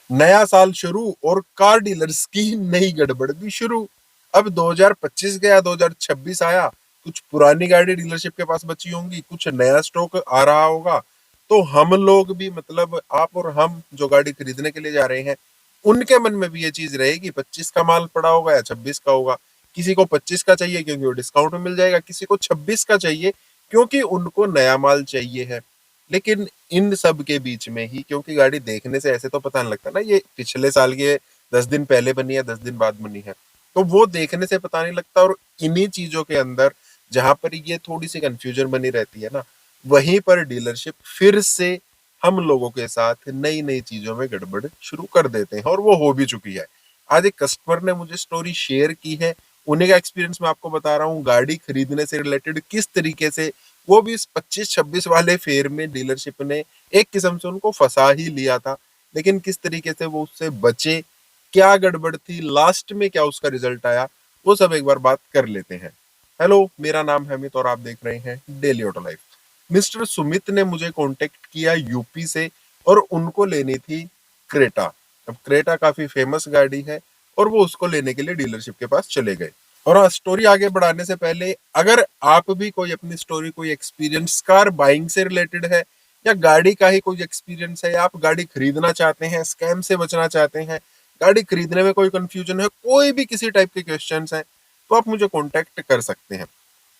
नया साल शुरू और कार डीलर्स की नई गड़बड़ भी शुरू। अब 2025 गया, 2026 आया, कुछ पुरानी गाड़ी डीलरशिप के पास बची होंगी, कुछ नया स्टॉक आ रहा होगा। तो हम लोग भी, मतलब आप और हम जो गाड़ी खरीदने के लिए जा रहे हैं, उनके मन में भी ये चीज रहेगी 25 का माल पड़ा होगा या 26 का होगा। किसी को 25 का चाहिए क्योंकि वो डिस्काउंट में मिल जाएगा, किसी को 26 का चाहिए क्योंकि उनको नया माल चाहिए है। लेकिन इन सब के बीच में ही, क्योंकि गाड़ी देखने से ऐसे तो पता नहीं लगता ना ये पिछले साल के 10 दिन पहले बनी है 10 दिन बाद बनी है, तो वो देखने से पता नहीं लगता। और इन्हीं चीजों के अंदर जहां पर ये थोड़ी सी कंफ्यूजन बनी रहती है ना, वहीं पर डीलरशिप फिर से हम लोगों के साथ नई नई चीजों में गड़बड़ शुरू कर देते हैं, और वो हो भी चुकी है। आज एक कस्टमर ने मुझे स्टोरी शेयर की है, उन्हीं का एक्सपीरियंस मैं आपको बता रहा हूँ, गाड़ी खरीदने से रिलेटेड किस तरीके से वो भी इस 25-26 वाले फेयर में डीलरशिप ने एक किस्म से उनको फंसा ही लिया था। लेकिन किस तरीके से वो उससे बचे, क्या गड़बड़ थी, लास्ट में क्या उसका रिजल्ट आया, वो सब एक बार बात कर लेते हैं। हेलो, मेरा नाम है अमित और आप देख रहे हैं daily auto life. Mister Sumit ने मुझे कांटेक्ट किया यूपी से, और उनको लेनी थी क्रेटा। अब क्रेटा काफी फेमस गाड़ी है, और वो उसको लेने के लिए डीलरशिप के पास चले गए। और हाँ, स्टोरी आगे बढ़ाने से पहले, अगर आप भी कोई अपनी स्टोरी, कोई एक्सपीरियंस कार बाइंग से रिलेटेड है, या गाड़ी का ही कोई एक्सपीरियंस है, या आप गाड़ी खरीदना चाहते हैं, स्कैम से बचना चाहते हैं, गाड़ी खरीदने में कोई कंफ्यूजन है, कोई भी किसी टाइप के क्वेश्चंस हैं, तो आप मुझे कांटेक्ट कर सकते हैं।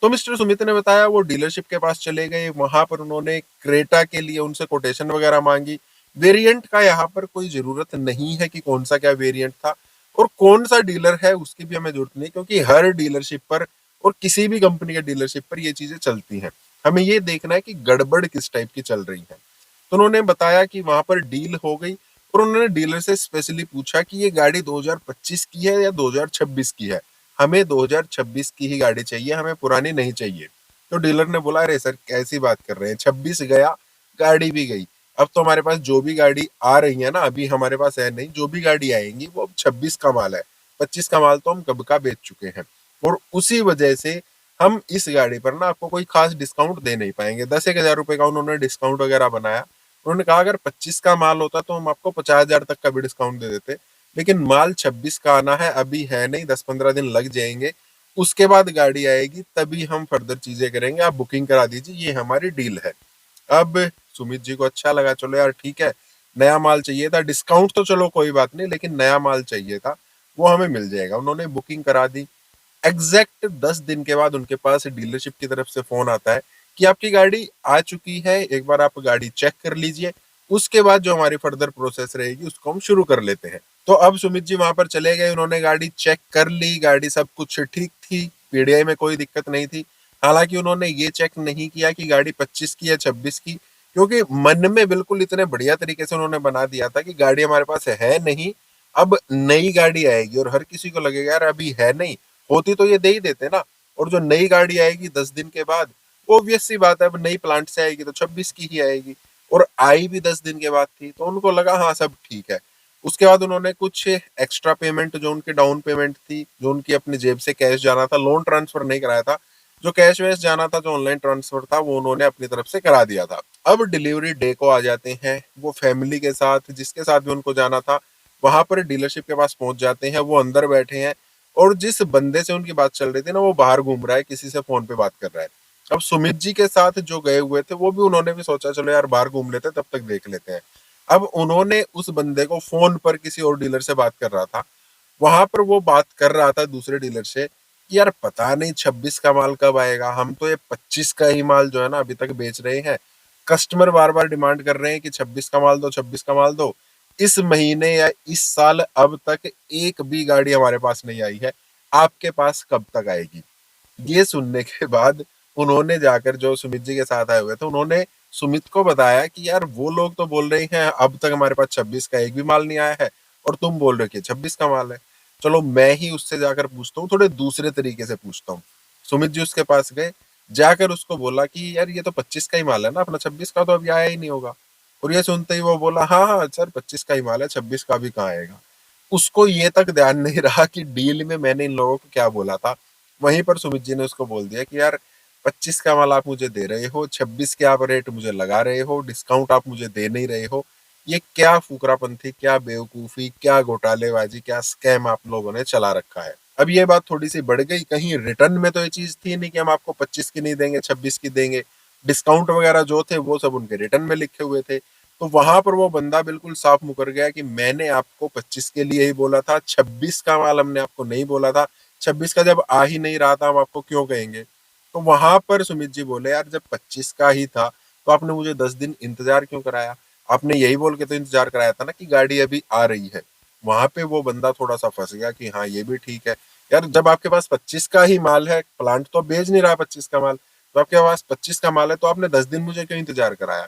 तो मिस्टर सुमित ने बताया वो डीलरशिप के पास चले गए, वहां पर उन्होंने क्रेटा के लिए उनसे कोटेशन वगैरह मांगी। वेरिएंट का यहाँ पर कोई जरूरत नहीं है कि कौन सा क्या वेरिएंट था और कौन सा डीलर है उसकी भी हमें जरूरत नहीं, क्योंकि हर डीलरशिप पर और किसी भी कंपनी के डीलरशिप पर ये चीजें चलती हैं। हमें ये देखना है कि गड़बड़ किस टाइप की चल रही है। तो उन्होंने बताया कि वहां पर डील हो गई, और उन्होंने डीलर से स्पेशली पूछा कि ये गाड़ी 2025 की है या 2026 की है। हमें 2026 की ही गाड़ी चाहिए, हमें पुरानी नहीं चाहिए। तो डीलर ने बोला, अरे सर कैसी बात कर रहे हैं, 26 गया, गाड़ी भी गई। अब तो हमारे पास जो भी गाड़ी आ रही है ना, अभी हमारे पास है नहीं, जो भी गाड़ी आएंगी वो अब 26 का माल है। 25 का माल तो हम कब का बेच चुके हैं, और उसी वजह से हम इस गाड़ी पर ना आपको कोई खास डिस्काउंट दे नहीं पाएंगे। 10-1 हजार रुपए का उन्होंने डिस्काउंट वगैरह बनाया। उन्होंने कहा अगर 25 का माल होता तो हम आपको 50 हजार तक का भी डिस्काउंट दे देते, लेकिन माल 26 का आना है, अभी है नहीं, 10-15 दिन लग जाएंगे, उसके बाद गाड़ी आएगी तभी हम फर्दर चीजें करेंगे, आप बुकिंग करा दीजिए, ये हमारी डील है। अब सुमित जी को अच्छा लगा, चलो यार ठीक है, नया माल चाहिए था, डिस्काउंट तो चलो कोई बात नहीं, लेकिन नया माल चाहिए था, वो हमें मिल जाएगा। उन्होंने बुकिंग करा दी। एग्जैक्ट 10 दिन के बाद उनके पास डीलरशिप की तरफ से फोन आता है कि आपकी गाड़ी आ चुकी है, एक बार आप गाड़ी चेक कर लीजिए, उसके बाद जो हमारी फर्दर प्रोसेस रहेगी उसको हम शुरू कर लेते हैं। तो अब सुमित जी वहां पर चले गए, उन्होंने गाड़ी चेक कर ली, गाड़ी सब कुछ ठीक थी, पीडीआई में कोई दिक्कत नहीं थी। हालांकि उन्होंने ये चेक नहीं किया कि गाड़ी 25 की या 26 की, क्योंकि मन में बिल्कुल इतने बढ़िया तरीके से उन्होंने बना दिया था कि गाड़ी हमारे पास है नहीं, अब नई गाड़ी आएगी, और हर किसी को लगेगा यार अभी है नहीं, होती तो ये दे ही देते ना। और जो नई गाड़ी आएगी 10 दिन के बाद, वो ऑब्वियस सी बात है, अब नई प्लांट से आएगी तो 26 की ही आएगी, और आई भी 10 दिन के बाद थी, तो उनको लगा हाँ सब ठीक है। उसके बाद उन्होंने कुछ एक्स्ट्रा पेमेंट, जो उनकी डाउन पेमेंट थी, जो उनकी अपनी जेब से कैश जाना था, लोन ट्रांसफर नहीं कराया था, जो कैश वैश जाना था, जो ऑनलाइन ट्रांसफर था, वो उन्होंने अपनी तरफ से करा दिया था। अब डिलीवरी डे को आ जाते हैं, वो फैमिली के साथ, जिसके साथ भी उनको जाना था, वहां पर डीलरशिप के पास पहुंच जाते हैं। वो अंदर बैठे हैं, और जिस बंदे से उनकी बात चल रही थी ना, वो बाहर घूम रहा है, किसी से फोन पे बात कर रहा है। अब सुमित जी के साथ जो गए हुए थे, वो भी, उन्होंने भी सोचा चलो यार बाहर घूम लेते हैं, तब तक देख लेते हैं। अब उन्होंने उस बंदे को फोन पर किसी और डीलर से बात कर रहा था, वहां पर वो बात कर रहा था दूसरे डीलर से कि यार पता नहीं 26 का माल कब आएगा, हम तो ये 25 का ही माल जो है ना अभी तक बेच रहे हैं, कस्टमर बार बार डिमांड कर रहे हैं कि 26 का माल दो, 26 का माल दो। इस महीने या इस साल अब तक एक भी गाड़ी हमारे पास नहीं आई है, आपके पास कब तक आएगी? ये सुनने के बाद उन्होंने जाकर, जो सुमित जी के साथ आए हुए थे, उन्होंने सुमित को बताया कि यार वो लोग तो बोल रहे हैं अब तक हमारे पास 26 का एक भी माल नहीं आया है, और तुम बोल रहे हो कि 26 का माल है। चलो मैं ही उससे जाकर पूछता हूँ, थोड़े दूसरे तरीके से पूछता हूँ। सुमित जी उसके पास गए, जाकर उसको बोला कि यार ये तो 25 का ही माल है ना अपना, 26 का तो अभी आया ही नहीं होगा। और ये सुनते ही वो बोला, हाँ हाँ सर 25 का ही माल है, 26 का भी कहाँ आएगा। उसको ये तक ध्यान नहीं रहा कि डील में मैंने इन लोगों को क्या बोला था। वहीं पर सुमित जी ने उसको बोल दिया कि यार 25 का माल आप मुझे दे रहे हो, 26 के आप रेट मुझे लगा रहे हो, डिस्काउंट आप मुझे दे नहीं रहे हो, ये क्या फुकरापंथी, क्या बेवकूफी, क्या घोटालेबाजी, क्या स्कैम आप लोगों ने चला रखा है। अब ये बात थोड़ी सी बढ़ गई, कहीं रिटर्न में तो ये चीज थी नहीं कि हम आपको 25 की नहीं देंगे, 26 की देंगे। डिस्काउंट वगैरह जो थे वो सब उनके रिटर्न में लिखे हुए थे। तो वहां पर वो बंदा बिल्कुल साफ मुकर गया कि मैंने आपको 25 के लिए ही बोला था, 26 का माल हमने आपको नहीं बोला था। 26 का जब आ ही नहीं रहा था हम आपको क्यों कहेंगे। तो वहां पर सुमित जी बोले यार जब 25 का ही था तो आपने मुझे 10 दिन इंतजार क्यों कराया। आपने यही बोल के तो इंतजार कराया था ना कि गाड़ी अभी आ रही है। वहां पे वो बंदा थोड़ा सा फंस गया कि हाँ ये भी ठीक है। यार जब आपके पास 25 का ही माल है, प्लांट तो बेच नहीं रहा 25 का माल, तो आपके पास 25 का माल है तो आपने 10 दिन मुझे क्यों इंतजार कराया।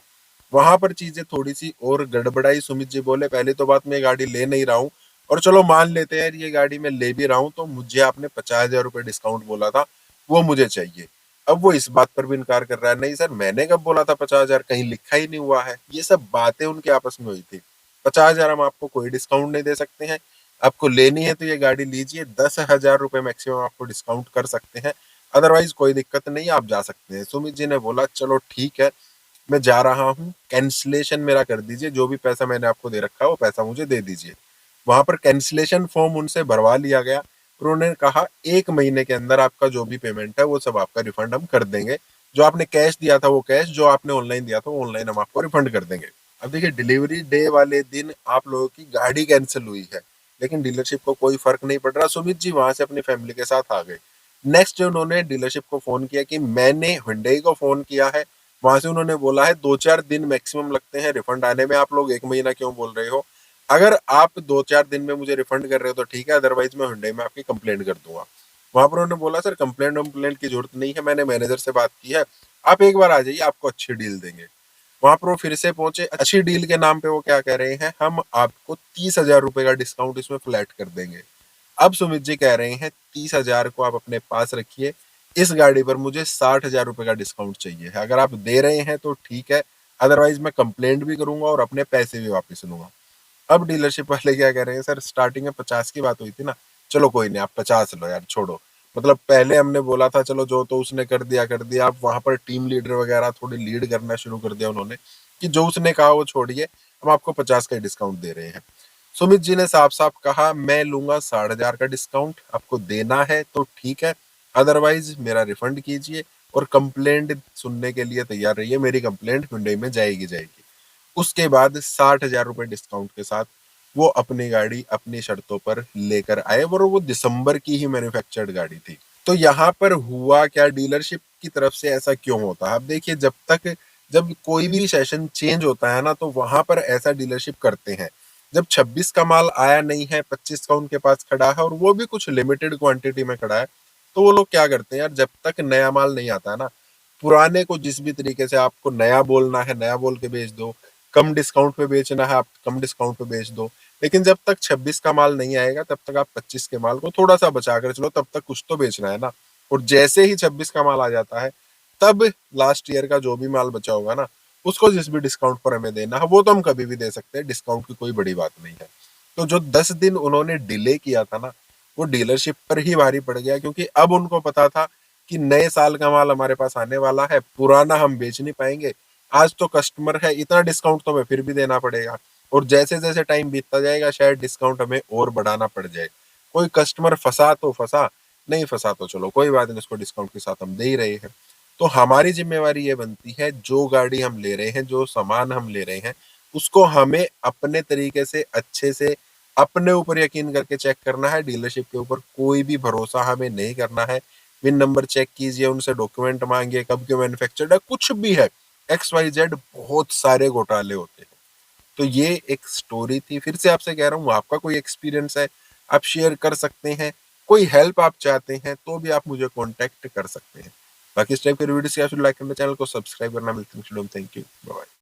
वहां पर चीजें थोड़ी सी और गड़बड़ाई। सुमित जी बोले पहली तो बात, मैं ये गाड़ी ले नहीं रहा हूँ, और चलो मान लेते हैं ये गाड़ी मैं ले भी रहा हूँ तो मुझे आपने 50,000 रुपये डिस्काउंट बोला था, वो मुझे चाहिए। अब वो इस बात पर भी इनकार कर रहा है, नहीं सर मैंने कब बोला था 50,000, कहीं लिखा ही नहीं हुआ है। ये सब बातें उनके आपस में हुई थी। 50,000 हम आपको कोई डिस्काउंट नहीं दे सकते हैं, आपको लेनी है तो ये गाड़ी लीजिए, 10,000 रुपये मैक्सिमम आपको डिस्काउंट कर सकते हैं, अदरवाइज कोई दिक्कत नहीं, आप जा सकते हैं। सुमित जी ने बोला चलो ठीक है, मैं जा रहा हूँ, कैंसिलेशन मेरा कर दीजिए, जो भी पैसा मैंने आपको दे रखा है वो पैसा मुझे दे दीजिए। वहां पर कैंसिलेशन फॉर्म उनसे भरवा लिया गया। उन्होंने कहा 1 महीने के अंदर आपका जो भी पेमेंट है वो सब आपका रिफंड हम कर देंगे। जो आपने कैश दिया था वो कैश, जो आपने ऑनलाइन दिया था वो ऑनलाइन हम आपको रिफंड कर देंगे। अब देखिए डिलीवरी डे वाले दिन आप लोगों की गाड़ी कैंसिल हुई है, लेकिन डीलरशिप को कोई फर्क नहीं पड़ रहा। सुमित जी वहां से अपनी फैमिली के साथ आ गए। नेक्स्ट डे उन्होंने डीलरशिप को फोन किया कि मैंने हुंडई को फोन किया है, वहां से उन्होंने बोला है 2-4 दिन मैक्सिमम लगते हैं रिफंड आने में, आप लोग 1 महीना क्यों बोल रहे हो। अगर आप 2-4 दिन में मुझे रिफंड कर रहे हो तो ठीक है, अदरवाइज मैं हुंडई में आपकी कंप्लेंट कर दूंगा। वहां पर उन्होंने बोला सर कंप्लेंट की जरूरत नहीं है, मैंने मैनेजर से बात की है, आप एक बार आ जाइए आपको अच्छी डील देंगे। वहां पर वो फिर से पहुंचे, अच्छी डील के नाम पे वो क्या कह रहे हैं, हम आपको 30,000 रुपए का डिस्काउंट इसमें फ्लैट कर देंगे। अब सुमित जी कह रहे हैं 30,000 को आप अपने पास रखिए, इस गाड़ी पर मुझे 60,000 रुपए का डिस्काउंट चाहिए है, अगर आप दे रहे हैं तो ठीक है, अदरवाइज मैं कंप्लेंट भी करूंगा और अपने पैसे भी वापस लूंगा। अब डीलरशिप वाले क्या कह रहे हैं, सर स्टार्टिंग में 50 की बात हुई थी ना, चलो कोई नहीं आप 50 लो यार, छोड़ो। मतलब पहले हमने बोला था चलो जो तो उसने कर दिया। अब वहां पर टीम लीडर वगैरह थोड़ी लीड करना शुरू कर दिया उन्होंने कि जो उसने कहा वो छोड़िए, हम आपको 50 का डिस्काउंट दे रहे हैं। सुमित जी ने साफ साफ कहा मैं लूंगा 60,000 का डिस्काउंट, आपको देना है तो ठीक है, अदरवाइज मेरा रिफंड कीजिए और कंप्लेंट सुनने के लिए तैयार रहिए, मेरी कंप्लेंट हुंडई में जाएगी जाएगी। उसके बाद 60,000 रुपए डिस्काउंट के साथ वो अपनी गाड़ी अपनी शर्तों पर लेकर आए, और वो दिसंबर की ही मैन्युफैक्चर्ड गाड़ी थी। तो यहाँ पर हुआ क्या, डीलरशिप की तरफ से ऐसा क्यों होता है। अब देखिए जब कोई भी सेशन चेंज होता है ना तो वहां पर ऐसा डीलरशिप करते हैं। जब 26 का माल आया नहीं है, 25 का उनके पास खड़ा है और वो भी कुछ लिमिटेड क्वांटिटी में खड़ा है, तो वो लोग क्या करते हैं यार, जब तक नया माल नहीं आता है ना, पुराने को जिस भी तरीके से आपको नया बोलना है नया बोल के बेच दो, कम डिस्काउंट पे बेचना है आप कम डिस्काउंट पे बेच दो। लेकिन जब तक 26 का माल नहीं आएगा तब तक आप 25 के माल को थोड़ा सा बचा कर चलो, तब तक कुछ तो बेचना है ना। और जैसे ही 26 का माल आ जाता है, तब लास्ट ईयर का जो भी माल बचा होगा ना, उसको जिस भी डिस्काउंट पर हमें देना है वो तो हम कभी भी दे सकते हैं, डिस्काउंट की कोई बड़ी बात नहीं है। तो जो 10 दिन उन्होंने डिले किया था ना, वो डीलरशिप पर ही भारी पड़ गया, क्योंकि अब उनको पता था कि नए साल का माल हमारे पास आने वाला है, पुराना हम बेच नहीं पाएंगे। आज तो कस्टमर है, इतना डिस्काउंट तो हमें फिर भी देना पड़ेगा, और जैसे जैसे टाइम बीतता जाएगा शायद डिस्काउंट हमें और बढ़ाना पड़ जाए। कोई कस्टमर फंसा तो फंसा, नहीं फंसा तो चलो कोई बात नहीं, उसको डिस्काउंट के साथ हम दे ही रहे हैं। तो हमारी जिम्मेवारी ये बनती है, जो गाड़ी हम ले रहे हैं, जो सामान हम ले रहे हैं, उसको हमें अपने तरीके से अच्छे से अपने ऊपर यकीन करके चेक करना है। डीलरशिप के ऊपर कोई भी भरोसा हमें नहीं करना है। विन नंबर चेक कीजिए, उनसे डॉक्यूमेंट मांगिए, कब के मैन्युफैक्चर्ड है, कुछ भी है, XYZ, बहुत सारे घोटाले होते हैं। तो ये एक स्टोरी थी, फिर से आपसे कह रहा हूँ, आपका कोई एक्सपीरियंस है आप शेयर कर सकते हैं, कोई हेल्प आप चाहते हैं तो भी आप मुझे कांटेक्ट कर सकते हैं। बाकी इस टाइप के वीडियोस के लिए लाइक करना, चैनल को सब्सक्राइब करना। मिलते हैं, थैंक यू, बाय।